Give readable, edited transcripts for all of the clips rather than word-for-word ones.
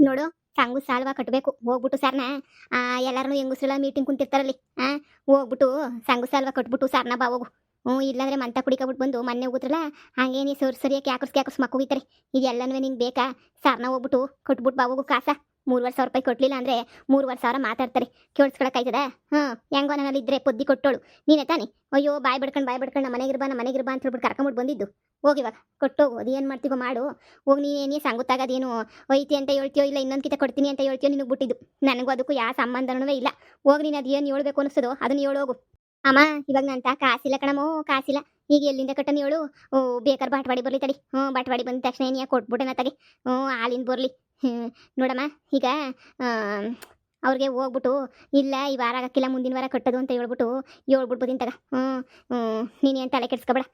ನೋಡು, ಸಂಗು ಸಾಲ್ವ ಕಟ್ಟಬೇಕು ಹೋಗ್ಬಿಟ್ಟು ಸರ್ನ. ಎಲ್ಲಾರನು ಹೆಂಗುಸ್ರೆಲ್ಲ ಮೀಟಿಂಗ್ ಕುಂತಿರ್ತಾರಲ್ಲಿ. ಹೋಗ್ಬಿಟ್ಟು ಸಂಗು ಸಾಲ್ವ ಕಟ್ಬಿಟ್ಟು ಸರ್ನ ಬಾ ಹೋಗು. ಇಲ್ಲಾಂದ್ರೆ ಮಂತ ಕುಡಿಕೊಬಿಟ್ಟು ಬಂದು ಮೊನ್ನೆ ಹೋಗುತ್ರಲ್ಲ ಹಂಗೆ ನೀ ಸರಿಯಾಗಿ ಕ್ಯಾಕರ್ಸ್ ಮಕ್ಕ ಹೋಗಿತಾರೆ. ಇದೆಲ್ಲನೂ ನಿಂಗೆ ಬೇಕಾ? ಸರ್ನ ಹೋಗ್ಬಿಟ್ಟು ಕಟ್ಬಿಟ್ಟು ಬಾ ಹೋಗು ಕಾಸ. 3,000 ರೂಪಾಯಿ ಕೊಟ್ಲಿಲ್ಲ ಅಂದ್ರೆ 3,000 ಮಾತಾಡ್ತಾರೆ. ಕೇಳಿಸ್ಕೊಳಕ್ಕಾಯ್ತದ? ಹೆಂಗೋ ನನ್ನಲ್ಲಿ ಇದ್ರೆ ಪೊದ್ದಿ ಕೊಟ್ಟೋಳು ನೀನೇ ತಾನೆ. ಅಯ್ಯೋ ಬಾಯ್ ಬಿಡ್ಕೊಂಡು ನಮ್ಮ ಮನೆಗಿರ್ಬಾ ಅಂತ ಹೇಳ್ಬಿಟ್ಟು ಕರ್ಕೊಂಬಿಟ್ಟು ಬಂದಿದ್ದು. ಹೋಗಿವಾಗ ಕೊಟ್ಟೋಗು, ಅದೇನು ಮಾಡ್ತೀವೋ ಮಾಡು. ಹೋಗಿ ನೀನೇ ಸಂಗುತ್ತಾಗದೇನು ಒಯ್ತಿ ಅಂತ ಹೇಳ್ತೀಯೋ ಇಲ್ಲ ಇನ್ನೊಂದು ಕಿತ ಕೊಡ್ತೀನಿ ಅಂತ ಹೇಳ್ತೀಯೋ ನಿನಗೆ ಬಿಟ್ಟಿದ್ದು. ನನಗೂ ಅದಕ್ಕೂ ಯಾವ ಸಂಬಂಧನೂ ಇಲ್ಲ. ಹೋಗಿ ನೀನು ಅದೇನು ಹೇಳ್ಬೇಕು ಅನಿಸ್ತದೋ ಅದನ್ನ ಹೇಳೋಗು. ಅಮ್ಮ ಇವಾಗ ನಂತ ಕಾಸಿಲ್ಲ ಕಣಮೋ, ಕಾಸಿಲ್ಲ. ಈಗ ಎಲ್ಲಿಂದ ಕಟ್ಟನ ಹೇಳು? ಬೇಕಾದ್ರೆ ಬಾಟ್ವಾಡಿ ಬರಲಿ ತಡಿ. ಬಾಟ್ವಾಡಿ ಬಂದ ತಕ್ಷಣ ನೀ ಕೊಟ್ಬಿಟ್ಟೆನ ತಗಿ. ಹಾಲಿಂದ ಬರಲಿ. ನೋಡಮ್ಮ ಈಗ ಅವ್ರಿಗೆ ಹೋಗ್ಬಿಟ್ಟು ಇಲ್ಲ ಈ ವಾರ ಆಗಕ್ಕಿಲ್ಲ ಮುಂದಿನ ವಾರ ಕಟ್ಟೋದು ಅಂತ ಹೇಳ್ಬಿಡ್ಬೋದಿನ ತಗ. ನೀನೇನು ತಲೆ ಕೆಡ್ಸ್ಕೊಬೇಡ.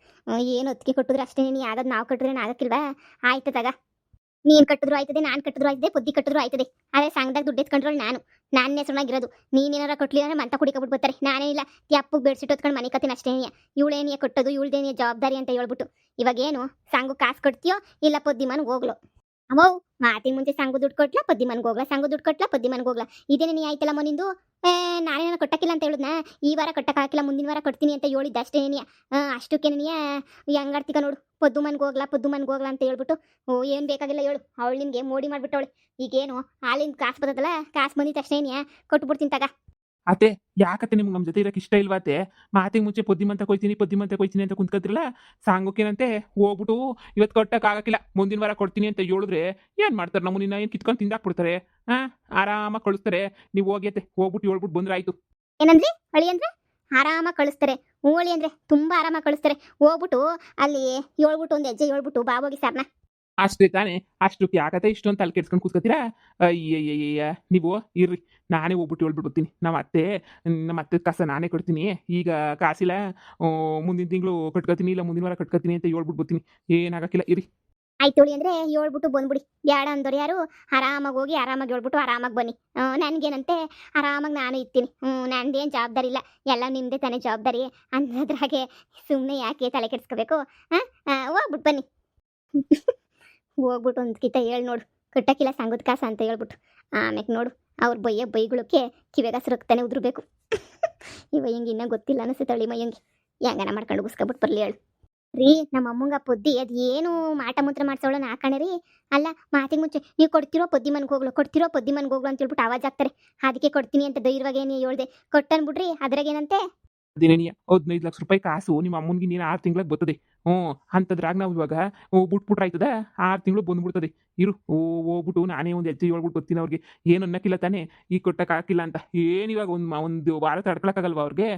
ಏನು ಹೊತ್ತಿಗೆ ಕೊಟ್ಟಿದ್ರೆ ಅಷ್ಟೇ. ನೀನು ಆಗೋದು ನಾವು ಕಟ್ಟಿದ್ರೆ ಆಗಕ್ಕಿಲ್ವಾ? ಆಯ್ತು ತಗ. ನೀನು ಕಟ್ಟಿದ್ರು ಆಯ್ತದೆ, ನಾನು ಕಟ್ಟಿದ್ರು ಆಯ್ತದೆ, ಪುದ್ದಿ ಕಟ್ಟಿದ್ರು ಆಯ್ತದೆ. ಅದೇ ಸಂಘದಾಗ ದುಡ್ಡು ಎತ್ಕೊಂಡ್ರಳು ನನ್ನ ಹೆಸರಾಗಿರೋದು. ನೀನೇನಾರ ಕೊಟ್ಲಿ ಅಂದ್ರೆ ಮಂತ ಕುಡಿಕೊಬಿಟ್ಟು ಬರ್ತಾರೆ. ನಾನೇ ಇಲ್ಲ ಅಪ್ಪಗೆ ಬೆಡ್ಸಿಟ್ಟು ಹೊತ್ಕೊಂಡು ಮನೆ ಕತ್ತೀನಿ ಅಷ್ಟೇ. ಇವಳೇನಿಯ ಕೊಟ್ಟೋದು, ಇವಳ್ದೇನಿಯ ಜವಾಬ್ದಾರಿ ಅಂತ ಹೇಳ್ಬಿಟ್ಟು. ಇವಾಗೇನು ಸಂಘ ಕಾಸು ಕೊಡ್ತೀಯೋ ಇಲ್ಲ ಪೊದ್ದಿ ಮನ್ಗೆ ಹೋಗ್ಲು. ಅಮ್ಮೋ ಮಾತಿನ ಮುಂಚೆ ಸಂಗು ದುಡ್ಡು ಕೊಟ್ಲಾ ಪದ್ದಿ ಮನ್ಗೆ ಹೋಗ್ಲಾ, ಸಂಗು ದುಡ್ಡು ಕೊಟ್ಲಾ ಪದ್ದಿ ಮನ್ಗೆ ಹೋಗ್ಲಾ. ಇದೇನೇ ನೀ ಆಯ್ತಲ್ಲಮ್ಮ ನಿಂದು. ನಾನೇನ ಕೊಟ್ಟಕ್ಕಿಲ್ಲ ಅಂತ ಹೇಳಿದ್ನ. ಈ ವಾರ ಕೊಟ್ಟಕ್ಕಾಗಿಲ್ಲ ಮುಂದಿನ ವಾರ ಕೊಡ್ತೀನಿ ಅಂತ ಹೇಳಿದ್ದ ಅಷ್ಟೇ. ಅಷ್ಟಕ್ಕೆ ನೀ ಹೆಂಗಾಡ್ತಿಕ ನೋಡು. ಪದ್ದು ಮನ್ಗೆ ಹೋಗ್ಲಾ ಅಂತ ಹೇಳ್ಬಿಟ್ಟು ಏನು ಬೇಕಾಗಿಲ್ಲ ಹೇಳು. ಅವಳು ನಿನ್ಗೆ ಮೋಡಿ ಮಾಡ್ಬಿಟ್ಟವಳು. ಈಗೇನು ಹಾಲಿನ ಕಾಸು ಬರ್ತದಲ್ಲ, ಕಾಸು ಬಂದಿದ್ದ ಅಷ್ಟೇ ಕೊಟ್ಬಿಡ್ತೀನಿ ತಗ. ಅತ್ತೆ ಯಾಕತ್ತೆ ನಿಮ್ಗೆ ನಮ್ಮ ಜೊತೆ ಇರೋಕೆ ಇಷ್ಟ ಇಲ್ವಾತೆ? ಮಾತಿಗೆ ಮುಂಚೆ ಪೊದ್ದಿಮಂತ ಕೊಯ್ತೀನಿ ಅಂತ ಕುಂತ್ಕೊತಿರಲ್ಲ. ಸಾಂಗೋಕೇನಂತೆ ಹೋಗ್ಬಿಟ್ಟು ಇವತ್ತು ಕೊಟ್ಟಕ್ಕಾಗಕ್ಕಿಲ್ಲ ಮುಂದಿನ ವಾರ ಕೊಡ್ತೀನಿ ಅಂತ ಹೇಳಿದ್ರೆ ಏನು ಮಾಡ್ತಾರೆ? ನಮ್ಮನ್ನ ಏನು ಕಿತ್ಕೊಂಡು ತಿಂದಾಕ್ಬಿಡ್ತಾರೆ. ಆರಾಮಾಗಿ ಕಳಿಸ್ತಾರೆ. ನೀವು ಹೋಗ್ಬಿಟ್ಟು ಹೇಳ್ಬಿಟ್ಟು ಬಂದ್ರೆ ಆಯ್ತು. ಏನಂದ್ರಿ? ಹಳಿ ಅಂದ್ರೆ ಆರಾಮಾಗಿ ಕಳಿಸ್ತಾರೆ. ಹೂಳಿ ಅಂದ್ರೆ ತುಂಬಾ ಆರಾಮಾಗಿ ಕಳಿಸ್ತಾರೆ. ಹೋಗ್ಬಿಟ್ಟು ಅಲ್ಲಿ ಹೇಳ್ಬಿಟ್ಟು ಒಂದು ಹೆಜ್ಜೆ ಹೇಳ್ಬಿಟ್ಟು ಬಾಬೋಗಿ ಸರ್ನ. ಅಷ್ಟೇ ತಾನೇ? ಅಷ್ಟಕ್ಕೆ ಯಾಕತ್ತೆ ಇಷ್ಟೊಂದು ತಲೆ ಕೆಡ್ಸ್ಕೊಂಡು ಕೂತ್ಕೊತೀರಾ? ಅಯ್ಯಯ್ಯಯ್ಯ ನೀವು ಇರ್ರಿ, ನಾನೇ ಹೋಗ್ಬಿಟ್ಟು ಹೇಳ್ಬಿಟ್ಟು ಬರ್ತೀನಿ. ನಮ್ಮ ಅತ್ತೆ ಕಸ ನಾನೇ ಕೊಡ್ತೀನಿ. ಈಗ ಕಾಸಿಲ್ಲ, ಮುಂದಿನ ತಿಂಗಳು ಕಟ್ಕೊತೀನಿ ಇಲ್ಲ ಮುಂದಿನ ವಾರ ಕಟ್ಕೊತೀನಿ ಅಂತ ಹೇಳ್ಬಿಟ್ಟು ಬರ್ತೀನಿ. ಏನಾಗಕ್ಕಿಲ್ಲ ಇರಿ. ಆಯ್ತು ಹೇಳಿ ಅಂದ್ರೆ ಹೇಳ್ಬಿಟ್ಟು ಬಂದ್ಬಿಡಿ. ಬೇಡ ಅಂದವ್ರು ಯಾರು? ಆರಾಮಾಗಿ ಹೋಗಿ ಆರಾಮಾಗಿ ಹೇಳ್ಬಿಟ್ಟು ಆರಾಮಾಗಿ ಬನ್ನಿ. ನನಗೇನಂತೆ ಆರಾಮಾಗಿ ನಾನು ಇರ್ತೀನಿ. ನಂದೇನು ಜವಾಬ್ದಾರಿ ಇಲ್ಲ, ಎಲ್ಲ ನಿಮ್ಮದೇ ತಾನೇ ಜವಾಬ್ದಾರಿ. ಅನ್ನೋದ್ರಾಗೆ ಸುಮ್ಮನೆ ಯಾಕೆ ತಲೆ ಕೆಡ್ಸ್ಕೋಬೇಕು? ಹೋಗ್ಬಿಟ್ಟು ಬನ್ನಿ. ಹೋಗ್ಬಿಟ್ಟು ಒಂದು ಕಿತ ಹೇಳಿ ನೋಡು, ಕಟ್ಟಕ್ಕಿಲ್ಲ ಸಂಗದ ಕಾಸ ಅಂತ ಹೇಳ್ಬಿಟ್ಟು. ಆಮ್ಯಾಕೆ ನೋಡು ಅವ್ರು ಬೈಗಳಕ್ಕೆ ಕಿವೆಗ ಸುರಕ್ತಾನೆ ಉದ್ರಬೇಕು. ಇವ ಹಿಂಗೆ ಇನ್ನೂ ಗೊತ್ತಿಲ್ಲ ಅನಿಸುತ್ತಳಿ ಮೈಯಂಗೆ. ಹೆಂಗನ ಮಾಡ್ಕೊಂಡು ಉಗಿಸ್ಕೊಬಿಟ್ಟು ಬರಲಿ ಹೇಳು. ರೀ ನಮ್ಮ ಅಮ್ಮಂಗ ಪೊದ್ದಿ ಅದು ಏನು ಮಾಟ ಮಂತ್ರ ಮಾಡ್ಸೋಳ ಹಾಕಣೆ ರೀ. ಅಲ್ಲ ಮಾತಿಗೆ ಮುಂಚೆ ನೀವು ಕೊಡ್ತಿರೋ ಪೊದ್ದಿ ಮನ್ಗೆ ಹೋಗ್ಲು ಅಂತ ಹೇಳ್ಬಿಟ್ಟು ಆವಾಜ್ ಆಗ್ತಾರೆ. ಅದಕ್ಕೆ ಕೊಡ್ತೀನಿ ಅಂತ ಧೈರ್ಯವಾಗಿ ಏನು ಹೇಳ್ದೆ. ಕೊಟ್ಟನ್ಬಿಡ್ರಿ ಅದ್ರಾಗೇನಂತೆ. ಅದೇನೇನಿಯ 15 ಲಕ್ಷ ರೂಪಾಯಿ ಕಾಸು ನಿಮ್ಮ ಅಮ್ಮನಿಗೆ ನೀನು 6 ತಿಂಗಳಿಗೆ ಬರ್ತದೆ. ಅಂಥದ್ರಾಗ ನಾವು ಇವಾಗ ಬಿಟ್ಬಿಟ್ರಾಯ್ತದ. 6 ತಿಂಗಳು ಬಂದ್ಬಿಡ್ತದೆ. ಇರು ಹೋಗ್ಬಿಟ್ಟು ನಾನೇ ಒಂದು ಹೆಜ್ಜೆ ಹೇಳ್ಬಿಟ್ಟು ಬರ್ತೀನಿ ಅವ್ರಿಗೆ. ಏನು ಅನ್ನಕ್ಕಿಲ್ಲ ತಾನೇ ಈಗ ಕೊಟ್ಟಕ್ಕಾಗಿಲ್ಲ ಅಂತ. ಏನು ಇವಾಗ ಒಂದು ವಾರ ತಡ್ಕೊಳಕ್ಕಾಗಲ್ವಾ ಅವ್ರಿಗೆ?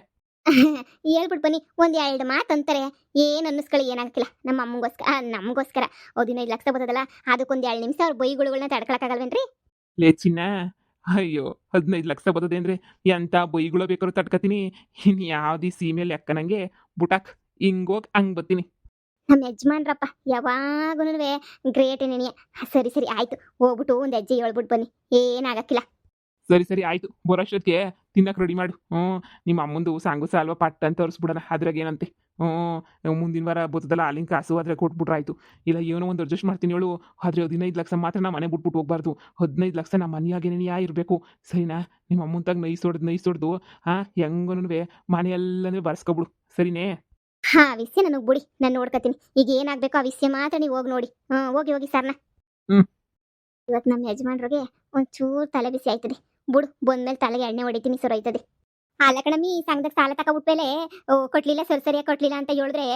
ಹೇಳ್ಬಿಟ್ಟು ಬನ್ನಿ. ಒಂದು 2 ಮಾತು ಅಂತಾರೆ. ಏನು ಅನ್ನಿಸ್ಕೊಳ್ಳಿ, ಏನಾಗಕ್ಕಿಲ್ಲ. ನಮ್ಮ ಅಮ್ಮಗೋಸ್ಕರ ನಮಗೋಸ್ಕರ 15 ಲಕ್ಷ ಬರ್ತದಲ್ಲ, ಅದಕ್ಕೊಂದು 2 ನಿಮಿಷ ಅವ್ರ ಬೈಗುಳುಗಳನ್ನ ತಡ್ಕೊಳಕ್ಕಾಗಲ್ವೇನ್ರಿ? ಲೇ ಚಿನ್ನ, ಅಯ್ಯೋ 15 ಲಕ್ಷ ಬರ್ತದೆ ಅಂದರೆ ಎಂಥ ಬೈಗಳು ಬೇಕಾದ್ರೂ ತಡ್ಕತೀನಿ. ಇನ್ನು ಯಾವ್ದು ಸೀಮೆಯಲ್ಲಿ ಅಕ್ಕನಂಗೆ ಬುಟಾಕ್ ಹಿಂಗೋಗಿ ಹಂಗೆ ಬರ್ತೀನಿ. ನಮ್ಮ ಯಜಮಾನ್ರಪ್ಪ ಯಾವಾಗೂನುವೆ ಗ್ರೇಟ್ ನೆನೆಯ. ಸರಿ ಆಯ್ತು, ಹೋಗ್ಬಿಟ್ಟು ಒಂದು ಹೆಜ್ಜೆ ಹೇಳ್ಬಿಟ್ಟು ಬನ್ನಿ. ಏನಾಗಕ್ಕಿಲ್ಲ. ಸರಿ ಆಯಿತು. ಬರೋಷ್ಟೊತ್ತಿಗೆ ತಿನ್ನಕ್ಕೆ ರೆಡಿ ಮಾಡು. ನಿಮ್ಮ ಅಮ್ಮಂದು ಸಾಂಗು ಸಾಲ್ವ ಪಟ್ಟ ಅಂತ ತೋರಿಸ್ಬಿಡೋಣ. ಅದ್ರಾಗ ಏನಂತೆ. ಮುಂದಿನ ವಾರ ಬರ್ತದಲ್ಲ ಹಾಲಿನ ಕಾಸು ಅದ್ರಾಗ ಕೊಟ್ಬಿಟ್ರೆ ಆಯಿತು. ಇಲ್ಲ ಏನೋ ಒಂದು ಅಡ್ಜಸ್ಟ್ ಮಾಡ್ತೀನಿ ಹೇಳು. ಆದರೆ 15 ಲಕ್ಷ ಮಾತ್ರ ನಮ್ಮ ಮನೆ ಬಿಟ್ಬಿಟ್ಟು ಹೋಗ್ಬಾರ್ದು. 15 ಲಕ್ಷ ನಮ್ಮ ಮನೆಯಾಗೇನೇ ಇರಬೇಕು. ಸರಿನಾ? ನಿಮ್ಮ ಅಮ್ಮಂತಾಗ ನೈಸ್ ಹೊಡೆದು ಹೆಂಗನೂ ಮನೆಯಲ್ಲೇ ಬರ್ಸ್ಕೊಬಿಡು. ಸರಿನೇ? ವಿಷಯ ನನಗೆ ಬಿಡಿ, ನಾನು ನೋಡ್ಕೊತೀನಿ. ಈಗ ಏನಾಗಬೇಕು ಆ ವಿಷಯ ಮಾತ್ರ ನೀವು ಹೋಗಿ ನೋಡಿ. ಹೋಗಿ ಸರ್ನ. ಇವತ್ತು ನಮ್ಮ ಯಜಮಾನ್ರಿಗೆ ಒಂಚೂರು ತಲೆ ಬಿಸಿ ಆಯ್ತದೆ. ಬಿಡು, ಬಂದ್ಮೇಲೆ ತಲೆಗೆ ಎಣ್ಣೆ ಹೊಡಿತೀನಿ, ಸೊರೈತದೆ. ಅಲ್ಲ ಕಣಮ್ಮಿ, ಸಂಘದಾಗ ಸಾಲ ತಗೊಬಿಟ್ಮೇಲೆ ಕೊಟ್ಲಿಲ್ಲ ಸರಿಯಾಗಿ ಕೊಟ್ಲಿಲ್ಲ ಅಂತ ಹೇಳಿದ್ರೆ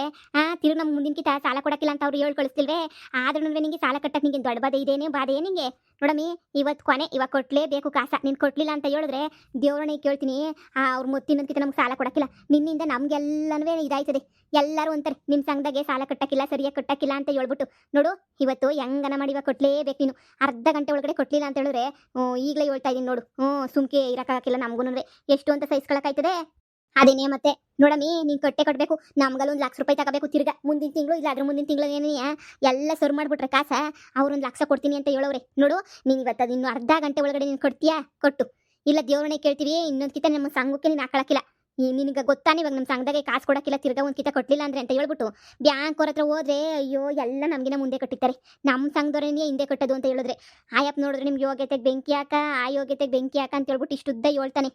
ತಿರುಗಿ ನಮ್ಮ ಮುಂದಿನ ಕಿತ ಸಾಲ ಕೊಡಕ್ಕಿಲ್ಲ ಅಂತ ಅವ್ರು ಹೇಳಿ ಕಳಿಸ್ತಿಲ್ವೇ? ಆದ್ರೂ ನಿಂಗೆ ಸಾಲ ಕಟ್ಟಕ್ಕೆ ನಿಂಗೆ ದೊಡ್ಡ ಬಾಧೆ ಇದೇನೆ ನಿಂಗೆ. ನೋಡಮ್ಮಿ, ಇವತ್ತು ಕೊನೆ, ಇವಾಗ ಕೊಟ್ಲೇಬೇಕು ಕಾಸ. ನೀನು ಕೊಟ್ಲಿಲ್ಲ ಅಂತ ಹೇಳಿದ್ರೆ ದೇವ್ರನ್ನ ಕೇಳ್ತೀನಿ. ಅವ್ರು ಇನ್ನೊಂದು ಕಿತ ನಮ್ಗೆ ಸಾಲ ಕೊಡಕ್ಕಿಲ್ಲ. ನಿನ್ನಿಂದ ನಮ್ಗೆಲ್ಲನೂ ಇದಾಯ್ತದೆ. ಎಲ್ಲರೂ ಅಂತಾರೆ ನಿಮ್ಮ ಸಂಘದಾಗೆ ಸಾಲ ಕಟ್ಟಕ್ಕಿಲ್ಲ, ಸರಿಯಾಗಿ ಕಟ್ಟಕ್ಕಿಲ್ಲ ಅಂತ ಹೇಳ್ಬಿಟ್ಟು. ನೋಡು, ಇವತ್ತು ಹೆಂಗನ ಮಾಡಿ ಇವಾಗ ಕೊಟ್ಲೇಬೇಕು ನೀನು. ಅರ್ಧ ಗಂಟೆ ಒಳಗಡೆ ಕೊಟ್ಲಿಲ್ಲ ಅಂತ ಹೇಳಿದ್ರೆ ಈಗಲೇ ಹೇಳ್ತಾ ಇದ್ದೀನಿ ನೋಡು. ಸುಮ್ಕೆ ಇರೋಕ್ಕಾಗಕ್ಕಿಲ್ಲ ನಮಗೂ. ಎಷ್ಟು ಅಂತ ಸಹಿಸ್ಕೊಳಕ್ಕಾಯ್ತದೆ? ಅದೇನೇ ಮತ್ತೆ. ನೋಡಮ್ಮಿ, ನೀನು ಕಟ್ಟಬೇಕು. ನಮ್ಗಲ್ಲ 1 ಲಕ್ಷ ರೂಪಾಯಿ ತಗೋಬೇಕು ತಿರ್ಗಾ ಮುಂದಿನ ತಿಂಗಳು. ಇಲ್ಲ ಅದ್ರ ಮುಂದಿನ ತಿಂಗಳು ಏನೇ ಎಲ್ಲ ಸರ್ ಮಾಡಿಬಿಟ್ರೆ ಕಾಸ ಅವ್ರು 1 ಲಕ್ಷ ಕೊಡ್ತೀನಿ ಅಂತ ಹೇಳೋರೆ. ನೋಡು, ನೀನು ಇವತ್ತು ಅದು ಇನ್ನೂ ಅರ್ಧ ಗಂಟೆ ಒಳಗಡೆ ನೀನು ಕೊಡ್ತೀಯಾ? ಕೊಟ್ಟು ಇಲ್ಲ ದೇವ್ರನ್ನೇ ಕೇಳ್ತೀವಿ. ಇನ್ನೊಂದು ಕಿತ ನಮ್ಮ ಸಂಘಕ್ಕೆ ನೀನು ಹಾಕೊಳಕ್ಕಿಲ್ಲ. ಈ ನಿನಗೆ ಗೊತ್ತಾನೆ ಇವಾಗ ನಮ್ಮ ಸಂಘದಾಗೆ ಕಾಸು ಕೊಡಕ್ಕಿಲ್ಲ ತಿರ್ಗಾ ಒಂದು ಕಿತ ಕೊಟ್ಟಿಲ್ಲ ಅಂದ್ರೆ ಅಂತ ಹೇಳ್ಬಿಟ್ಟು ಬ್ಯಾಂಕ್ ಅವ್ರ ಹತ್ರ ಹೋದ್ರೆ ಅಯ್ಯೋ ಎಲ್ಲ ನಮಗಿನ ಮುಂದೆ ಕಟ್ಟಿರ್ತಾರೆ ನಮ್ಮ ಸಂಘದವ್ರನ್ನೇ ಹಿಂದೆ ಕಟ್ಟೋದು ಅಂತ ಹೇಳಿದ್ರೆ ಆಯಪ್ಪ ನೋಡಿದ್ರೆ ನಿಮ್ಗೆ ಯೋಗ್ಯತೆಗೆ ಬೆಂಕಿ ಹಾಕ ಆ ಯೋಗ್ಯತೆಗೆ ಬೆಂಕಿ ಹಾಕ ಅಂತ ಹೇಳ್ಬಿಟ್ಟು ಇಷ್ಟುದ್ದ ಹೇಳ್ತಾನೆ.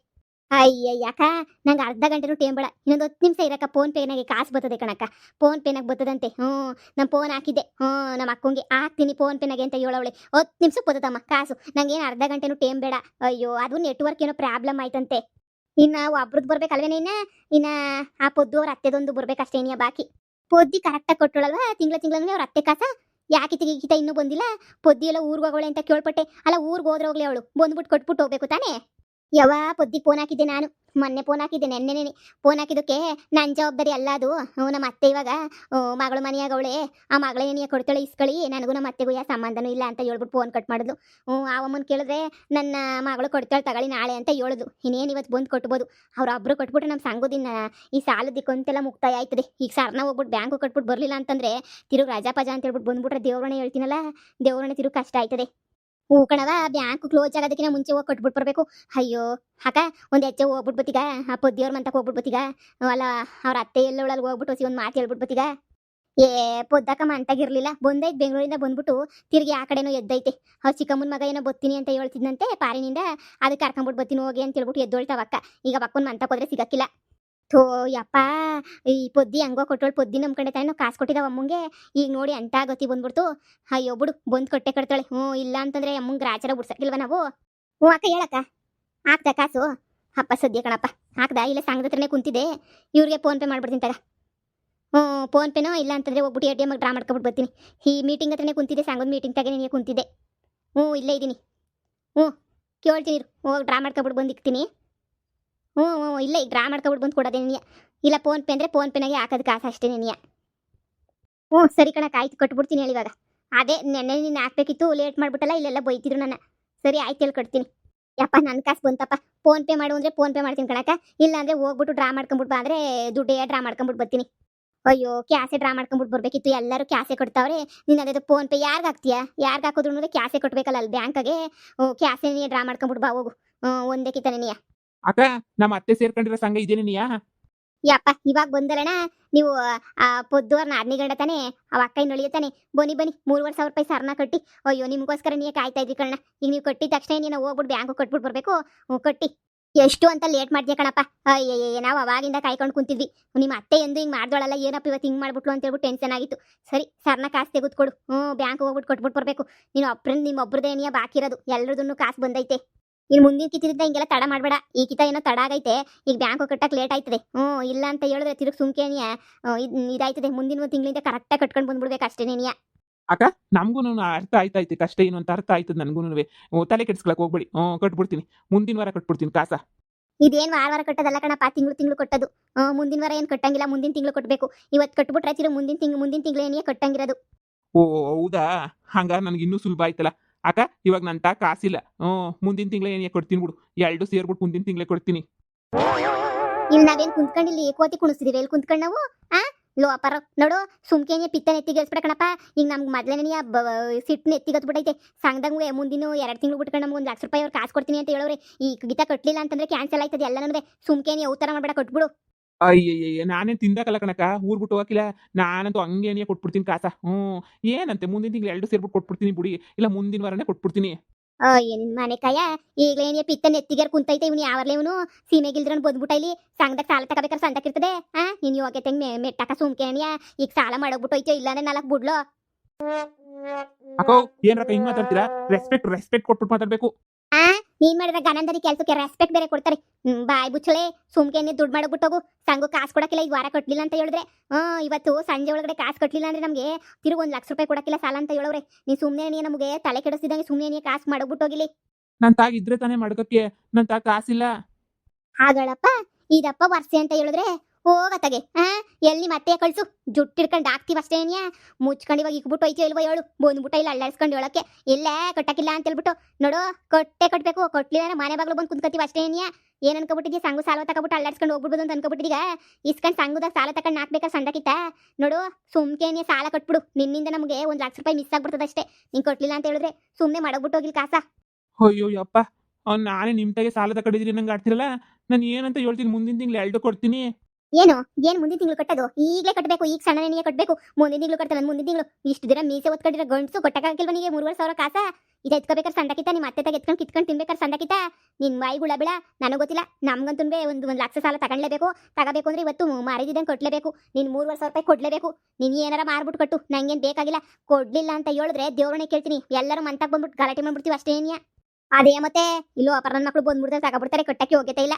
ಅಯ್ಯ ಯಾಕ ನಂಗೆ ಅರ್ಧ ಗಂಟೆನೂ ಟೈಮ್ ಬೇಡ, ಇನ್ನೊಂದು 10 ನಿಮಿಷ ಇರಕ್ಕ ಫೋನ್ ಪೇನಾಗೆ ಕಾಸು ಬರ್ತದೆ ಕಣಕ್ಕ, ಫೋನ್ ಪೇನಾಗ ಬರ್ತದಂತೆ. ನಮ್ಮ ಫೋನ್ ಹಾಕಿದ್ದೆ ನಮ್ಮ ಅಕ್ಕಂಗೆ ಹಾಕ್ತೀನಿ ಫೋನ್ ಪೇನಾಗೆ ಅಂತ ಹೇಳವಳೆ. 10 ನಿಮಿಷಕ್ಕೆ ಬರ್ತದಮ್ಮ ಕಾಸು, ನಂಗೇನು ಅರ್ಧ ಗಂಟೆನೂ ಟೈಮ್ ಬೇಡ. ಅಯ್ಯೋ ಅದು ನೆಟ್ವರ್ಕ್ ಏನೋ ಪ್ರಾಬ್ಲಮ್ ಆಯ್ತಂತೆ. ಇನ್ನ ಒಬ್ರದ್ದು ಬರ್ಬೇಕಲ್ವೇನೆ ಇನ್ನ ಆ ಪೊದ್ದು ಅವ್ರ ಅತ್ತೆದೊಂದು ಬರ್ಬೇಕಷ್ಟೇ ಇನ್ನ ಬಾಕಿ. ಪೊದ್ದಿ ಕರೆಕ್ಟಾಗಿ ಕೊಟ್ಟಳಲ್ವಾ ತಿಂಗ್ಳಂಗೆ ಅವ್ರ ಅತ್ತೆ ಕಾಸ ಯಾಕೆ ತೆಗಿತ ಇನ್ನೂ ಬಂದಿಲ್ಲ. ಪೊದ್ದಿ ಎಲ್ಲ ಊರ್ಗೆ ಹೋಗೋಳೆ ಅಂತ ಕೇಳ್ಪಟ್ಟೆ. ಅಲ್ಲ ಊರ್ಗೆ ಹೋದ್ರೆ ಹೋಗ್ಲಿ ಅವಳು ಬಂದ್ಬಿಟ್ಟು ಕೊಟ್ಬಿಟ್ಟು ಹೋಗ್ಬೇಕು ತಾನೇ. ಯಾವ ಪೊದ್ದಿಗೆ ಫೋನ್ ಹಾಕಿದ್ದೆ ನಾನು, ಮೊನ್ನೆ ಫೋನ್ ಹಾಕಿದ್ದೆ, ನೆನ್ನೆನೆ ಫೋನ್ ಹಾಕಿದ್ದಕ್ಕೆ ನನ್ನ ಜವಾಬ್ದಾರಿ ಅಲ್ಲ ಅದು. ನಮ್ಮ ಅತ್ತೆ ಇವಾಗ ಮಗಳು ಮನೆಯಾಗವಳೆ, ಆ ಮಗಳೇನಿಯ ಕೊಡ್ತಾಳೆ ಇಸ್ಕಳಿ, ನನಗೂ ನಮ್ಮ ಅತ್ತೆಗೂ ಯಾವ ಸಂಬಂಧನೂ ಇಲ್ಲ ಅಂತ ಹೇಳ್ಬಿಟ್ಟು ಫೋನ್ ಕಟ್ ಮಾಡಿದ್ಲು. ಅವಮ್ಮನ ಕೇಳಿದ್ರೆ ನನ್ನ ಮಗಳು ಕೊಡ್ತಾಳೆ ತಗೊಳ್ಳಿ ನಾಳೆ ಅಂತ ಹೇಳಿದ್ಲು. ಇನ್ನೇನು ಇವತ್ತು ಬಂದು ಕೊಟ್ಬೋದು. ಅವ್ರೊಬ್ರು ಕೊಟ್ಬಿಟ್ರೆ ನಮ್ಮ ಸಂಘದಿನ ಈ ಸಾಲದಿಕ್ಕೊಂತೆಲ್ಲ ಮುಕ್ತಾಯ ಆಯ್ತದೆ. ಈಗ ಸರ್ನ ಹೋಗ್ಬಿಟ್ಟು ಬ್ಯಾಂಕು ಕಟ್ಬಿಟ್ಟು ಬರಲಿಲ್ಲ ಅಂತಂದ್ರೆ ತಿರುಗಿ ರಜಾ ಪಜಾ ಅಂತ ಹೇಳ್ಬಿಟ್ಟು ಬಂದ್ಬಿಟ್ರೆ ದೇವ್ರನ್ನ ಹೇಳ್ತೀನಲ್ಲ, ದೇವ್ರನ್ನ ತಿರುಗಿ ಕಷ್ಟ ಆಯ್ತದೆ. ಹೂ ಕಣವ, ಬ್ಯಾಂಕ್ ಕ್ಲೋಸ್ ಆಗೋದಕ್ಕಿಂತ ಮುಂಚೆ ಹೋಗಿ ಕೊಟ್ಬಿಟ್ಟು ಬರಬೇಕು. ಅಯ್ಯೋ ಅಕ್ಕ ಒಂದು ಹೆಚ್ಚೆ ಹೋಗ್ಬಿಟ್ಟು ಬತ್ತೀಗ, ಆ ಪೊದ್ದಿಯವ್ರ ಮಂತಕ್ಕೆ ಹೋಗ್ಬಿಟ್ಟು ಬತ್ತೀಗ, ಅಲ್ಲ ಅವ್ರ ಅತ್ತೆ ಎಲ್ಲೊಳಗೆ ಹೋಗ್ಬಿಟ್ಟು ಹೊಸಿ ಒಂದು ಮಾತು ಹೇಳ್ಬಿಟ್ಟು ಬತ್ತೀಗ. ಏ ಪೊದ್ದಕ್ಕ ಮಂತಾಗಿರ್ಲಿಲ್ಲ, ಬಂದೈತೆ ಬೆಂಗಳೂರಿಂದ ಬಂದ್ಬಿಟ್ಟು ತಿರುಗಿ ಆ ಕಡೆನೋ ಎದ್ದೈತೆ. ಅವ್ರ ಚಿಕ್ಕಮ್ಮನ ಮಗ ಏನೋ ಬತ್ತೀನಿ ಅಂತ ಹೇಳ್ತಿದ್ದಂತೆ ಪಾರಿನಿಂದ, ಅದಕ್ಕೆ ಕರ್ಕೊಂಬಿಟ್ಟು ಬತ್ತೀನಿ ಹೋಗಿ ಅಂತ ಹೇಳ್ಬಿಟ್ಟು ಎದ್ದೊಳ್ತಾವಕ್ಕ. ಈಗ ಬಕ್ಕನ ಮಂತಕ್ಕೆ ಹೋದ್ರೆ ಸಿಗಕ್ಕಿಲ್ಲ. ಥೋ ಯಪ್ಪ, ಈ ಪೊದ್ದಿ ಹಂಗೋ ಕೊಟ್ಟೋಳು, ಪೊದ್ದಿ ನಂಬ್ಕೊಂಡೆ ತಾನೆ ನಾವು ಕಾಸು ಕೊಟ್ಟಿದ್ದಾವ ಅಮ್ಮಂಗೆ. ಈಗ ನೋಡಿ ಅಂತ ಗತಿ ಬಂದ್ಬಿಡ್ತು. ಅಯ್ಯೋ ಬಿಡು ಬಂದು ಕೊಟ್ಟೆ ಕಟ್ತಾಳೆ. ಇಲ್ಲ ಅಂತಂದ್ರೆ ಅಮ್ಮಂಗೆ ಗ್ರಾಚಾರ ಬಿಡ್ಸಕ್ಕಿಲ್ವ ನಾವು. ಅಕ್ಕ ಹೇಳಕ್ಕ ಹಾಕ್ದ ಕಾಸು? ಅಪ್ಪ ಸದ್ಯ ಕಣಪ್ಪ ಹಾಕ್ದ, ಇಲ್ಲ ಸಂಘದ ಹತ್ರನೇ ಕುಂತಿದ್ದೆ, ಇವ್ರಿಗೆ ಫೋನ್ ಪೇ ಮಾಡ್ಬಿಡ್ತೀನಿ ತಗ. ಫೋನ್ ಪೇನೋ ಇಲ್ಲ ಅಂತಂದ್ರೆ ಹೋಗ್ಬಿಟ್ಟು ATM ಡ್ರಾ ಮಾಡ್ಕೊಬಿಟ್ಟು ಬರ್ತೀನಿ. ಈ ಮೀಟಿಂಗ್ ಹತ್ರನೇ ಕುಂತಿದ್ದೆ, ಸಂಘದ ಮೀಟಿಂಗ್ ತಗ ನಿನಗೆ ಕುಂತಿದ್ದೆ. ಇಲ್ಲೇ ಇದ್ದೀನಿ. ಕೇಳ್ತೀನಿ, ಹೋಗಿ ಡ್ರಾ ಮಾಡ್ಕೊಬಿಟ್ಟು ಬಂದಿಕ್ತೀನಿ. ಇಲ್ಲ ಈಗ ಡ್ರಾ ಮಾಡ್ಕೊಬಿಟ್ಟು ಬಂದು ಕೊಡೋದೇ ನೀಯ, ಇಲ್ಲ ಫೋನ್ ಪೇ ಅಂದರೆ ಫೋನ್ ಪೇನಾಗೆ ಹಾಕೋದು ಕಾಸು ಅಷ್ಟೇ ನೀಯ. ಸರಿ ಕಣಕ್ಕೆ ಆಯ್ತು ಕೊಟ್ಬಿಡ್ತೀನಿ ಹೇಳಿ ಇವಾಗ. ಅದೇ ನೆನ್ನೆ ನೀನು ಹಾಕ್ಬೇಕಿತ್ತು, ಲೇಟ್ ಮಾಡಿಬಿಟ್ಟಲ್ಲ, ಇಲ್ಲೆಲ್ಲ ಬೈತಿದ್ರು ನನ್ನ. ಸರಿ ಆಯ್ತು ಹೇಳಿ ಕೊಡ್ತೀನಿ. ಯಪ್ಪ ನನ್ನ ಕಾಸು ಬಂತಪ್ಪ, ಫೋನ್ ಪೇ ಮಾಡು ಅಂದರೆ ಫೋನ್ ಪೇ ಮಾಡ್ತೀನಿ ಕಣಕ್ಕ, ಇಲ್ಲ ಅಂದರೆ ಹೋಗ್ಬಿಟ್ಟು ಡ್ರಾ ಮಾಡ್ಕೊಂಬಿಟ್ಟು ಬಾ ಅಂದರೆ ದುಡ್ಡೇ ಡ್ರಾ ಮಾಡ್ಕೊಂಬಿಟ್ಟು ಬರ್ತೀನಿ. ಅಯ್ಯೋ ಕ್ಯಾಸೆ ಡ್ರಾ ಮಾಡ್ಕೊಂಬಿಟ್ಟು ಬರಬೇಕಿತ್ತು, ಎಲ್ಲರೂ ಕ್ಯಾಸೆ ಕೊಡ್ತಾವ್ರೆ. ನೀನು ಅದೇ ಫೋನ್ ಪೇ ಯಾರಿಗೆ ಹಾಕ್ತೀಯಾ? ಯಾರಿಗೆ ಹಾಕೋದ್ರು ಕ್ಯಾಸೆ ಕೊಟ್ಬೇಕಲ್ಲ ಅಲ್ಲಿ ಬ್ಯಾಂಕಾಗೆ. ಕ್ಯಾಸೆ ನೀ ಡ್ರಾ ಮಾಡ್ಕೊಂಬಿಟ್ಟು ಬಾ ಹೋಗು, ಒಂದೇ ಕಿತ್ತಾನೆ ನೀಯ. ಅಕ್ಕ ನಮ್ಮ ಅತ್ತೆ ಸೇರ್ಕೊಂಡಿರೋ ಸಂಘ ಇದೇನೆ ನೀಯಾ? ಯಪ್ಪ ಇವಾಗ ಬಂದಲ್ಲಣ್ಣ ನೀವು, ಆ ಪೊದ್ದೋರ್ ನಾದ್ನಿ ಗಂಡ ತಾನೆ, ಅವ ಅಕ್ಕ ಇನ್ನು ತಾನೆ. ಬನ್ನಿ 3,500 ರೂಪಾಯಿ ಸರ್ನ ಕಟ್ಟಿ. ಅಯ್ಯೋ ನಿಮಗೋಸ್ಕರ ನೀ ಕಾಯ್ತಾ ಇದ್ವಿ ಕಣ್ಣ. ಈಗ ನೀವು ಕಟ್ಟಿದ ತಕ್ಷಣ ನೀನು ಹೋಗ್ಬಿಟ್ಟು ಬ್ಯಾಂಕು ಕಟ್ಬಿಟ್ಟು ಬರಬೇಕು. ಕಟ್ಟಿ ಎಷ್ಟು ಅಂತ ಲೇಟ್ ಮಾಡ್ತೀಯ ಕಣಪ್ಪ. ಅಯ್ಯಯ್ಯ ನಾವು ಅವಾಗಿಂದ ಕಾಯ್ಕೊಂಡು ಕುಂತಿದ್ವಿ. ನಿಮ್ಮ ಅತ್ತೆ ಎಂದು ಹಿಂಗೆ ಮಾಡ್ದೋಳಲ್ಲ, ಏನಪ್ಪ ಇವತ್ತು ಹಿಂಗೆ ಮಾಡ್ಬಿಟ್ಲು ಅಂತ ಹೇಳ್ಬಿಟ್ಟು ಟೆನ್ಷನ್ ಆಗಿತ್ತು. ಸರಿ ಸರ್ನ ಕಾಸು ತೆಗೆದುಕೊಡು, ಬ್ಯಾಂಕ್ ಹೋಗ್ಬಿಟ್ಟು ಕೊಟ್ಬಿಟ್ಟು ಬರಬೇಕು. ನೀನು ನಿಮ್ಮೊಬ್ರದೇನಿಯ ಬಾಕಿ ಇರೋದು, ಎಲ್ಲರದನ್ನು ಕಾಸು ಬಂದೈತೆ. ಇನ್ನು ಮುಂದಿನ ಕಿತ್ತಿದ್ದ ಹಿಂಗೆಲ್ಲ ತಡ ಮಾಡಬೇಡ. ಈ ಕಿತ ಏನೋ ತಡ ಆಗೈತೆ, ಈಗ ಬ್ಯಾಂಕು ಕಟ್ಟಕ್ಕೆ ಲೇಟ್ ಆಯ್ತದೆ. ಇಲ್ಲ ಅಂತ ಹೇಳಿದ್ರೆ ತಿರುಗಿ ಸುಮ್ಕೇನಿಯ ಇದಾಯ್ತದೆ. ಮುಂದಿನ ತಿಂಗಳಿಂದ ಕರೆಕ್ಟಾಗಿ ಕಟ್ಕೊಂಡು ಬಂದ್ಬಿಡ್ಬೇಕು ಅಷ್ಟೇ ನೀನಿಯ. ಅಕ್ಕ ನಮಗೂ ಅರ್ಥ ಆಯ್ತಾಯ್ತು, ಕಷ್ಟ ಏನು ಅಂತ ಅರ್ಥ ಆಯ್ತದ ನನಗೂ. ತಲೆ ಕೆಡ್ಸ್ಕೊಳಕ್ ಹೋಗ್ಬೇಡಿ. ಕಟ್ಬಿಡ್ತೀನಿ, ಮುಂದಿನ ವಾರ ಕಟ್ಬಿಡ್ತೀನಿ ಕಾಸ. ಇದೇನು ವಾರ ಕಟ್ಟೋದಲ್ಲ ಕಣಪ್ಪ, ತಿಂಗಳು ಕಟ್ಟೋದು. ಮುಂದಿನ ವಾರ ಏನು ಕಟ್ಟಂಗಿಲ್ಲ, ಮುಂದಿನ ತಿಂಗಳು ಕಟ್ಟಬೇಕು. ಇವತ್ತು ಕಟ್ಬಿಟ್ರೆ ತಿರುಗಿ ಮುಂದಿನ ತಿಂಗಳು ಏನಿಯ ಕಟ್ಟಂಗಿರೋದು. ಓ ಹೌದಾ, ಹಂಗಾರೆ ನನಗೆ ಇನ್ನೂ ಸುಲಭ ಆಯ್ತಲ್ಲ. ಅಕ್ಕ ಇವಾಗ ನನ್ನ ತಾ ಕಾಸಿಲ್ಲ, ಮುಂದಿನ ತಿಂಗಳೇ ಏನೇ ಕೊಡ್ತೀನಿ ಬಿಡು, 2 ಸೇರ್ಬಿಟ್ಟು ಮುಂದಿನ ತಿಂಗಳೇ ಕೊಡ್ತೀನಿ. ಇಲ್ಲಿ ನಾವೇನು ಕುಂತ್ಕೊಂಡು ಇಲ್ಲಿ ಕೋತಿ ಕುಣಿಸ್ತಿದೀವಿ, ಎಲ್ಲಿ ಕುಂತ್ಕೊಂಡು ನಾವು ಲೋ ಅಪ್ಪಾರ ನೋಡು, ಸುಮ್ಕೇನೆ ಪಿತ್ತ ನೆತ್ತಿಗೆಲ್ಸ್ಬಿಡ ಕಣಪ್ಪ. ಈಗ ನಮ್ಗೆ ಮೊದಲನೇ ಸಿಟ್ಟು ನೆತ್ತಿಗತ್ಬಿಟ್ಟೈತೆ. ಸಂಘದಂಗೆ ಮುಂದಿನ 2 ತಿಂಗಳು ಬಿಟ್ಕೊಂಡು ನಮ್ಗೆ 1 ಲಕ್ಷ ರೂಪಾಯಿ ಅವ್ರು ಕಾಸು ಕೊಡ್ತೀನಿ ಅಂತ ಹೇಳೋರೆ. ಈ ಗೀತ ಕಟ್ಟಲಿಲ್ಲ ಅಂತಂದ್ರೆ ಕ್ಯಾನ್ಸಲ್ ಆಯ್ತದೆ ಎಲ್ಲ. ನನಗೆ ಸುಮ್ಕೇನೆ ಯಾವ ಥರ ಮಾಡಬೇಡ, ಕೊಟ್ಬಿಡು. ಅಯ್ಯಯ್ಯ ನಾನೇನು ತಿಂದಾಕಲ್ಲ ಕಣಕ್ಕ, ಊರ್ ಬಿಟ್ಟು ಹೋಗಿಲ್ಲ. ನಾನಂತೂ ಹಂಗೇನಿಯ ಕೊಟ್ಬಿಡ್ತೀನಿ ಕಾಸ. ಏನಂತೆ ಮುಂದಿನ ತಿಂಗಳು 2 ಸೇರ್ಬಿಟ್ಟು ಕೊಟ್ಬಿಡ್ತೀನಿ ಬಿಡಿ, ಇಲ್ಲ ಮುಂದಿನ ವಾರನೇ ಕೊಟ್ಬಿಡ್ತೀನಿ. ನಿನ್ ಮನೆ ಕಾಯ ಈಗಲೇನೇ ಪಿತ್ತ ನೆತ್ತಿಗೆರ್ ಕುಂತೈತೆ. ಇವ್ನು ಯಾವರ್ಲೆ ಇವನು ಸೀಮೆಗಿಲ್ದ್ರನ್ ಬಂದ್ಬಿಟ್ಟ ಇಲ್ಲಿ ಸಂಘದಾಗ ಸಾಲ ತಗೋಬೇಕಾದ್ರೆ ಸಂದಕ್ಕಿರ್ತದೆ. ನೀನ್ ಯೋಗ್ಯತೆ ಮೆಟ್ಟಾಕ ಸುಮ್ಕೇನಿಯ ಈಗ ಸಾಲ ಮಾಡೋಗ್ಬಿಟ್ಟು ಹೋಯ್ತು, ಇಲ್ಲಾಂದ್ರೆ 4 ಬಿಡ್ಲು. ಅಕ್ಕೋ ಏನ್ರಕ್ಕ ಹಿಂಗ್ ಮಾತಾಡ್ತೀರಾ? ರೆಸ್ಪೆಕ್ಟ್ ಕೊಟ್ಬಿಟ್ಟು ಮಾತಾಡ್ಬೇಕು. ನೀನ್ ಮಾಡಿದ ಗನಂದರಿ ಕೆಲ್ಸಕ್ಕೆ ರೆಸ್ಪೆಕ್ಟ್ ಬೇರೆ ಕೊಡ್ತಾರೆ. ಬಾಯ್ ಬುಚ್ಚಳೆ, ಸುಮ್ಕೇನೆ ದುಡ್ಡು ಮಾಡೋಗ್ಬಿಟ್ಟೋಗು. ಸಂಘ ಕಾಸು ಕೊಡಕ್ಕಿಲ್ಲ, ಈ ವಾರ ಕಟ್ಲಿಲ್ಲ ಅಂತ ಹೇಳಿದ್ರೆ. ಇವತ್ತು ಸಂಜೆ ಒಳಗಡೆ ಕಾಸು ಕಟ್ಲಿಲ್ಲ ಅಂದ್ರೆ ನಮ್ಗೆ ತಿರುಗಿ 1 ಲಕ್ಷ ರೂಪಾಯಿ ಕೊಡಕ್ಕಿಲ್ಲ ಸಾಲ ಅಂತ ಹೇಳೋರೆ. ನೀ ಸುಮ್ನೆ ನಮಗೆ ತಲೆ ಕೆಡಿಸ್ತಿದಂಗೆ ಸುಮ್ನೆ ಕಾಸು ಮಾಡೋಗ್ಬಿಟ್ಟೋಗಿಲಿ. ನನ್ ತಾಗಿದ್ರೆ ತಾನೇ ಮಾಡ್ಕಕ್ಕೆ, ನನ್ ತಾ ಕಾಸಿಲ್ಲ. ಹಾಗಳಪ್ಪ ಇದಪ್ಪ ವರ್ಷೆ ಅಂತ ಹೇಳಿದ್ರೆ ಹೋಗತ್ತಗೆ. ಎಲ್ಲಿ ಮತ್ತೆ ಕಳ್ಸು, ಜುಟ್ಟಿಡ್ಕೊಂಡು ಹಾಕ್ತಿವಿ ಅಷ್ಟೇನಿಯಾ. ಮುಚ್ಕೊಂಡು ಇವಾಗ ಇಕ್ಬಿಟ್ಟು ಹೋಯ್ತು ಇಲ್ವೋ ಹೇಳು, ಬಂದ್ಬಿಟ್ಟು ಇಲ್ಲ ಅಳ್ಳಾಡ್ಸ್ಕೊಂಡು ಹೇಳಕ್ಕೆ ಎಲ್ಲೇ ಕಟ್ಟಕ್ಕಿಲ್ಲ ಅಂತ ಹೇಳ್ಬಿಟ್ಟು. ನೋಡು ಕಟ್ಟಬೇಕು, ಕೊಟ್ಲಿಲ್ಲ ಮನೆ ಬಾಗ್ಲು ಬಂದು ಕುಂತ್ಕತ್ತೀವಿ ಅಷ್ಟೇನಿಯಾ. ಏನ್ ಅನ್ಕೊಬಿಟ್ಟಿದ್ಯಾ, ಸಂಘ ಸಾಲ ತಗೊಬಿಟ್ಟು ಅಳ್ಳಾಡ್ಸ್ಕೊಂಡು ಹೋಗ್ಬಿಡ್ಬೋದು ಅಂತ ಅನ್ಕೊಬಿಟ್ಟಿದೀಗ. ಇಸ್ಕೊಂಡು ಸಂಘದಾಗ ಸಾಲ ತಗೊಂಡು ಹಾಕ್ಬೇಕಾ ಸಂದಕ್ಕಿತ್ತ. ನೋಡು ಸುಮ್ಕೇನಿಯ ಸಾಲ ಕಟ್ಬಿಡು, ನಿನ್ನಿಂದ ನಮಗೆ 1 ಲಕ್ಷ ರೂಪಾಯಿ ಮಿಸ್ ಆಗ್ಬಿಡ್ತದೆ ಅಷ್ಟೇ. ನೀನ್ ಕೊಟ್ಲಿಲ್ಲ ಅಂತ ಹೇಳಿದ್ರೆ ಸುಮ್ಮನೆ ಮಾಡೋಗ್ಬಿಟ್ಟು ಹೋಗಿಲ್ ಕಾಸ. ಅಯ್ಯೋ ಯಪ್ಪ, ನಾನೇ ನಿಮ್ಮ ತಾಗೆ ಸಾಲ ತಗೊಂಡಿದ್ದೀನಿ ನಂಗೆ ಆಡ್ತಿರಲ್ಲ. ನಾನು ಏನಂತ ಹೇಳ್ತೀನಿ, ಮುಂದಿನ ತಿಂಗಳು 2 ಕೊಡ್ತೀನಿ. ಏನು ಏನು ಮುಂದಿನ ತಿಂಗಳು ಕಟ್ಟೋದು? ಈಗಲೇ ಕಟ್ಟಬೇಕು, ಈಗ ಸಣ್ಣ ನೆನೆಯೇ ಕಟ್ಟಬೇಕು. ಮುಂದಿನ ತಿಂಗಳು ಕಟ್ತಾನೆ, ಮುಂದಿನ ತಿಂಗಳು. ಇಷ್ಟು ದಿನ ಮೀಸೆ ಒತ್ಕೊಂಡಿರೋ ಗಂಡಸು ಕೊಟ್ಟಕ್ಕಾಗಿಲ್ವ ನಿನಗೆ 3,500 ಕಾಸ? ಇದು ಎತ್ಕೋಬೇಕಾರೆ ಸಂದಕಿತ ನಿಮ್ಮ ಅತ್ತೆ ತಾಗ ಎತ್ಕೊಂಡು ಕಿತ್ಕೊಂಡು ತಿನ್ಬೇಕಾರೆ ಸಂದಕಿತ? ನಿನ್ನ ಬಾಯಿಗುಳ ಬಿಡ, ನನಗೆ ಗೊತ್ತಿಲ್ಲ. ನಮ್ಗಂತೂ ಒಂದು ಲಕ್ಷ ಸಾಲ ತಗೊಳ್ಳೇಬೇಕು. ತಗೋಬೇಕು ಅಂದ್ರೆ ಇವತ್ತು ಮಾರಿದಿದ್ದಂಗೆ ಕಟ್ಟಲೇಬೇಕು. ನೀನು 3,500 ರೂಪಾಯಿ ಕೊಡಲೇಬೇಕು. ನೀನು ಏನಾರ ಮಾರ್ಬಿಟ್ಟು ಕಟ್ಟು, ನಂಗೇನು ಬೇಕಾಗಿಲ್ಲ. ಕೊಡ್ಲಿಲ್ಲ ಅಂತ ಹೇಳಿದ್ರೆ ದೇವ್ರನ್ನೇ ಕೇಳ್ತೀನಿ. ಎಲ್ಲರೂ ಮಂತಾಗ ಬಂದ್ಬಿಟ್ಟು ಗಲಾಟೆ ಮಾಡ್ಬಿಡ್ತೀವಿ ಅಷ್ಟೇನಿಯ. ಅದೇ ಮತ್ತೆ ಇಲ್ಲೋ ಅಪರ ಮಕ್ಕಳು ಬಂದ್ಬಿಡ್ತಾರೆ, ತಗೊಬಿಡ್ತಾರೆ, ಕಟ್ಟಕ್ಕೆ ಯೋಗ್ಯತೆ ಇಲ್ಲ.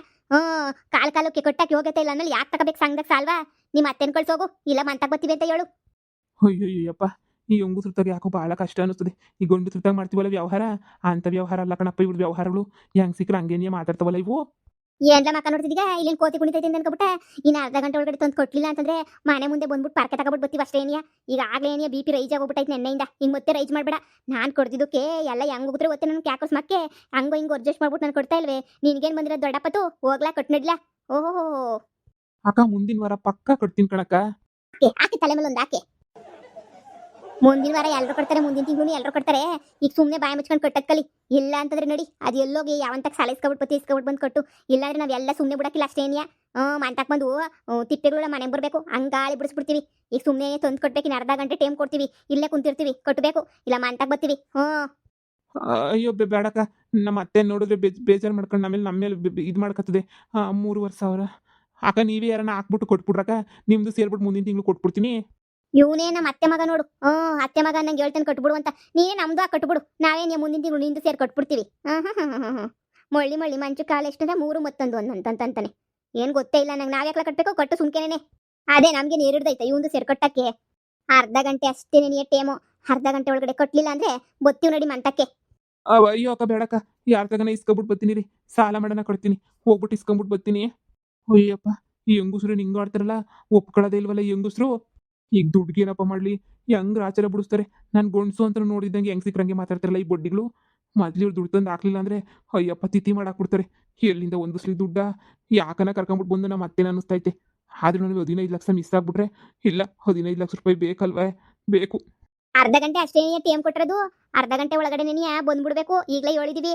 ಕಾಲಕ್ಕೆ ಕಟ್ಟಕ್ಕೆ ಯೋಗ್ಯತೆ ಇಲ್ಲ ಅಂದ್ರೆ ಯಾಕೆ ತಗೋಬೇಕು ಸಂಘದಾಗ ಸಾಲ್ವಾ? ನಿಮ್ಮ ಅತ್ತೆನ ಕಳ್ಸೋಗು, ಇಲ್ಲ ಮಂತಾಗ ಬರ್ತೀವಿ ಅಂತ ಹೇಳು. ಅಯ್ಯಯ್ಯಪ್ಪ! ಈ ಹೆಂಗಸ್ರತಾಗ ಯಾಕೋ ಭಾಳ ಕಷ್ಟ ಅನ್ನಿಸ್ತದೆ. ಈ ಗಂಡಸ್ರತಾಗ ಮಾಡ್ತೀವಲ್ಲ ವ್ಯವಹಾರ, ಅಂಥ ವ್ಯವಹಾರ ಅಲ್ಲ ಕಣಪ್ಪ ಇವ್ರ ವ್ಯವಹಾರಗಳು. ಹೆಂಗ್ ಸಿಕ್ಕರೆ ಹಂಗೇನಿಯ ಮಾತಾಡ್ತಾವಲ್ಲ ಇವು. ಏನ್ಲ ಮಕ್ಕ ನೋಡ್ತಿದ್ದೀಗ? ಇಲ್ಲಿನ ಕೋತಿ ಕುಣಿತೈತೆ ಅನ್ಕೊಬಿಟ್ಟೆ. ಇನ್ನು ಅರ್ಧ ಗಂಟೆ ಒಳಗಡೆ ತಂದು ಕೊಟ್ಲಿಲ್ಲ ಅಂತಂದ್ರೆ ಮನೆ ಮುಂದೆ ಬಂದ್ಬಿಟ್ಟು ಪಾರ್ಕೆ ತಗೊಬಿಟ್ಟು ಬರ್ತೀವಿ ಅಷ್ಟೇ ಏನಿಯ. ಈಗ ಆಗ್ಲೇ ಏನಿಯ BP ರೈಜ್ ಆಗೋಗ್ಬಿಟ್ಟೈತೆ ನೆನ್ನೆಯಿಂದ. ಹಿಂಗೆ ಮತ್ತೆ ರೈಜ್ ಮಾಡಬೇಡ. ನಾನು ಕೊಡ್ತಿದ್ದಕ್ಕೆ ಎಲ್ಲ ಹೆಂಗ್ ಹೋಗ್ತಾರೆ ಗೊತ್ತೇ ನನಗೆ ಕ್ಯಾಕರ್ಸ್ ಮಕ್ಕೆ. ಹಂಗೋ ಹಿಂಗೆ ಅಡ್ಜಸ್ಟ್ ಮಾಡ್ಬಿಟ್ಟು ನಾನು ಕೊಡ್ತಾ ಇಲ್ವೇ? ನಿನ್ಗೇನು ಬಂದಿರೋ ದೊಡ್ಡಪ್ಪತ್ತು? ಹೋಗ್ಲಾ ಕಟ್ನಡ್ಲಾ? ಓಹೋ, ಅಕ್ಕ ಮುಂದಿನ ವಾರ ಪಕ್ಕ ಕಟ್ತೀನಿ ಕಣಕ್ಕ. ಆಕೆ ತಲೆ ಮೇಲೆ ಒಂದು ಆಕೆ. ಮುಂದಿನ ವಾರ ಎಲ್ಲರೂ ಕಟ್ತಾರೆ, ಮುಂದಿನ ತಿಂಗಳು ಎಲ್ಲರೂ ಕಟ್ತಾರೆ. ಈಗ ಸುಮ್ಮನೆ ಬಾಯಿ ಮುಚ್ಕೊಂಡು ಕಟ್ಟದ್ ಕಲಿ. ಇಲ್ಲ ಅಂತಂದ್ರೆ ನೋಡಿ, ಅದು ಎಲ್ಲೋಗಿ ಯಾವಂತಕ್ಕೆ ಸಾಲ ಇಸ್ಕೊಬಿಟ್ಟು ಇಸ್ಕೊಬಿಟ್ಟು ಬಂದು ಕಟ್ಟು. ಇಲ್ಲಾಂದ್ರೆ ನಾವೆಲ್ಲ ಸುಮ್ಮನೆ ಬಿಡಕ್ಕಿಲ್ಲ ಅಷ್ಟೇನಿಯ. ಮಂತಕ್ಕೆ ಬಂದು ತಿಪ್ಪೆಗಳ ಮನೆಗೆ ಬರಬೇಕು, ಹಂಗಾಳಿ ಬಿಡಿಸ್ಬಿಡ್ತೀವಿ. ಈಗ ಸುಮ್ಮನೆ ತಂದು ಕಟ್ಬೇಕು, ಇನ್ನು ಅರ್ಧ ಗಂಟೆ ಟೈಮ್ ಕೊಡ್ತೀವಿ, ಇಲ್ಲೇ ಕುಂತಿರ್ತೀವಿ, ಕಟ್ಟಬೇಕು. ಇಲ್ಲ ಮಂತಕ್ಕೆ ಬರ್ತೀವಿ. ಅಯ್ಯೋ ಬೇಡಕ್ಕ. ನಮ್ಮ ಅತ್ತೆ ನೋಡಿದ್ರೆ ಬೇಜಾರು ಮಾಡ್ಕೊಂಡು ನಮ್ಮ ಮೇಲೆ ಇದು ಮಾಡ್ಕತ್ತದೆ. 3,500 ಅಕ್ಕ, ನೀವೇ ಯಾರನ್ನ ಹಾಕ್ಬಿಟ್ಟು ಕೊಟ್ಬಿಡ್ರಕ್ಕ. ನಿಮ್ದು ಸೇರ್ಬಿಟ್ಟು ಮುಂದಿನ ತಿಂಗಳು ಕೊಟ್ಬಿಡ್ತೀನಿ. ಇವನೇ ನಮ್ಮ ಅತ್ತೆ ಮಗ ನೋಡು. ಅತ್ತೆ ಮಗ ನಂಗೆ ಹೇಳ್ತಾನೆ ಕಟ್ಬಿಡು ಅಂತ. ನೀನೇ ನಮ್ದು ಕಟ್ಬಿಡು, ನಾವೇನೇ ಮುಂದಿನ ತಿಂಗಳು ನಿಂದು ಸೇರಿ ಕಟ್ಬಿಡ್ತೀವಿ. ಮಳ್ಳಿ ಮಳ್ಳಿ ಮಂಚು ಕಾಲ ಎಷ್ಟಂದ್ರೆ 3 ಮತ್ತೊಂದು ಅಂತಾನೆ. ಏನು ಗೊತ್ತೇ ಇಲ್ಲ ನಂಗೆ. ನಾವ್ಯಾಕ್ಲ ಕಟ್ಬೇಕು, ಕಟ್ಟು ಸುಮ್ಕೆನೆ. ಅದೇ ನಮ್ಗೆ ನೀರಿಡ್ದೈತೆ ಇವಂದು ಸೇರಿ ಕಟ್ಟಕ್ಕೆ. ಅರ್ಧ ಗಂಟೆ ಅಷ್ಟೇ ನೆನೆಯ ಟೇಮು. ಅರ್ಧ ಗಂಟೆ ಒಳಗಡೆ ಕಟ್ಲಿಲ್ಲ ಅಂದ್ರೆ ಬತ್ತೀವಿ ನೋಡಿ ಮಂತಕ್ಕೆ. ಅಯ್ಯೋ ಅಕ್ಕ ಬೇಡಕ್ಕ. ಯಾರ ತಗನ ಇಸ್ಕೊಬಿಟ್ಟು ಬರ್ತೀನಿ ರೀ. ಸಾಲ ಮಾಡೋಣ ಕೊಡ್ತೀನಿ, ಹೋಗ್ಬಿಟ್ಟು ಇಸ್ಕೊಂಬಿಟ್ಟು ಬರ್ತೀನಿ. ಅಯ್ಯಪ್ಪ, ಈ ಹೆಂಗುಸ್ರು ಹಿಂಗೆ ಆಡ್ತಾರಲ್ಲ, ಒಪ್ಕೊಳ್ಳೋದೇ ಇಲ್ವಲ್ಲ ಈ ಹೆಂಗುಸ್ರು. ಈಗ ದುಡ್ಡಿಗೆ ಏನಪ್ಪ ಮಾಡಲಿ, ಹೆಂಗ್ ಆಚಾರ ಬಿಡಿಸ್ತಾರೆ. ನಾನು ಗಂಡಸು ಅಂತ ನೋಡಿದಂಗೆ ಹೆಂಗ್ ಸಿಕ್ರಂಗೆ ಮಾತಾಡ್ತಾರಲ್ಲ ಈ ಬಡ್ಡಿಗಳು. ಮೊದ್ಲು ಇವ್ರು ದುಡ್ಡು ತಂದು ಹಾಕ್ಲಿಲ್ಲ ಅಂದ್ರೆ ಅಯ್ಯಪ್ಪ ತಿಥಿ ಮಾಡಾಕ್ಬಿಡ್ತಾರೆ. ಎಲ್ಲಿಂದ ಒಂದಿಸ್ಲಿ ದುಡ್ಡ ಯಾಕನ ಕರ್ಕೊಂಬಿಟ್ಟು ಬಂದು ನಮ್ಮ ಅತ್ತೇನ ಅನ್ನಿಸ್ತೈತೆ. ಆದ್ರೂ ನನಗೆ 15 ಲಕ್ಷ ಮಿಸ್ ಆಗ್ಬಿಟ್ರೆ, ಇಲ್ಲ 15 ಲಕ್ಷ ರೂಪಾಯಿ ಬೇಕಲ್ವೇ? ಬೇಕು. ಅರ್ಧ ಗಂಟೆ ಅಷ್ಟೇ ಟೈಮ್ ಕೊಟ್ಟಿರೋದು. ಅರ್ಧ ಗಂಟೆ ಒಳಗಡೆ ನೆನೆಯ ಬಂದ್ಬಿಡ್ಬೇಕು. ಈಗಲೇ ಹೇಳಿದೀವಿ.